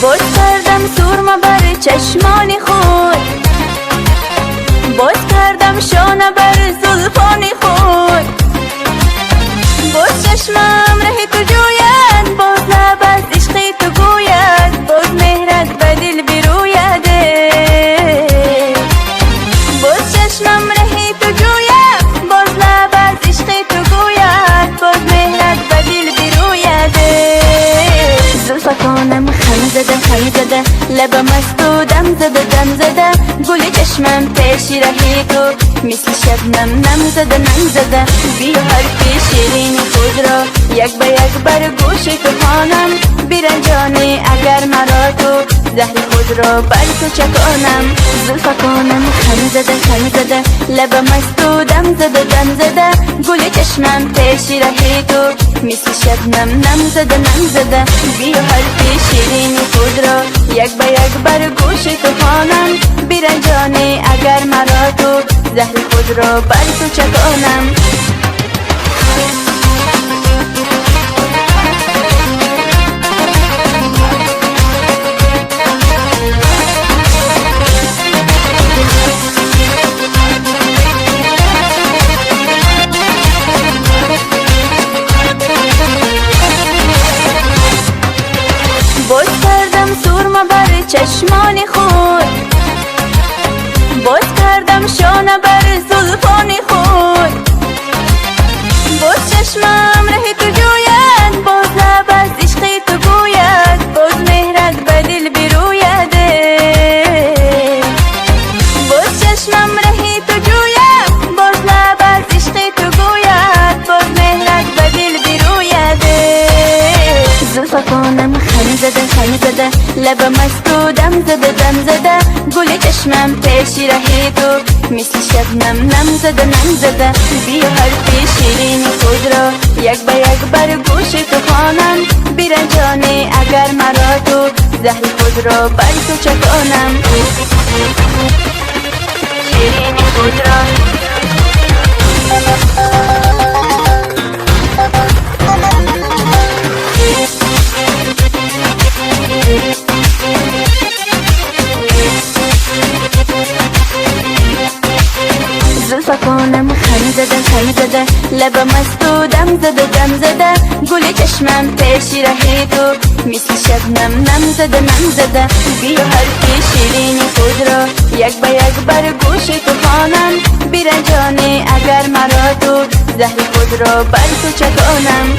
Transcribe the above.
باز کردم سرما بر چشمان خود، باز کردم شانه بر زلفان خود. باز چشمم ره تو جوید، باز لب از عشق تو گوید، باز مهرت به دل بروید. باز چشمم ره تو جوید، باز لب از عشق تو گوید، باز مهرت به دل بروید. زلفکانم خم زده لبم از تو دم زده گل چشمم پیش رهی تو مثل شبنم نم زده بیا حرف شیرین خود را یک به یک بر گوش تو خوانم برنجانی اگر مرا تو زهر خود را بر تو چکانم. زلفکانم خم زده لبم از تو دم زده گل چشمم پیش رهی تو مثل شبنم نم زده بیا حرف شیرین خود را یک به یک بر گوش تو خوانم برنجانی اگر مرا تو زهر خود را بر تو چکانم. باز کردم سرما بر چشمان خود، باز کردم شانه بر زلفان خود. باز چشمم ره تو جوید، باز لب از عشق تو گوید، باز مهرت به دل بروید. باز چشمم ره تو جوید، باز لب از عشق تو گوید، باز مهرت به دل بروید. زلفکانم خم زده لبم از تو دم زده گل چشمم پیش رهی تو مثل شبنم نم زده بیا حرف شیرین خود را یک به یک بر گوش تو خوانم برنجانی اگر مرا تو زهر خود را بر تو چکانم. شیرین خود را زلفکانم خم زده لبم از تو دم زده گل چشمم پیش رهی تو مثل شبنم نم زده بیا حرف شیرین خود را یک به یک بر گوش تو خوانم برنجانی اگر مرا تو زهر خود را بر تو چکانم.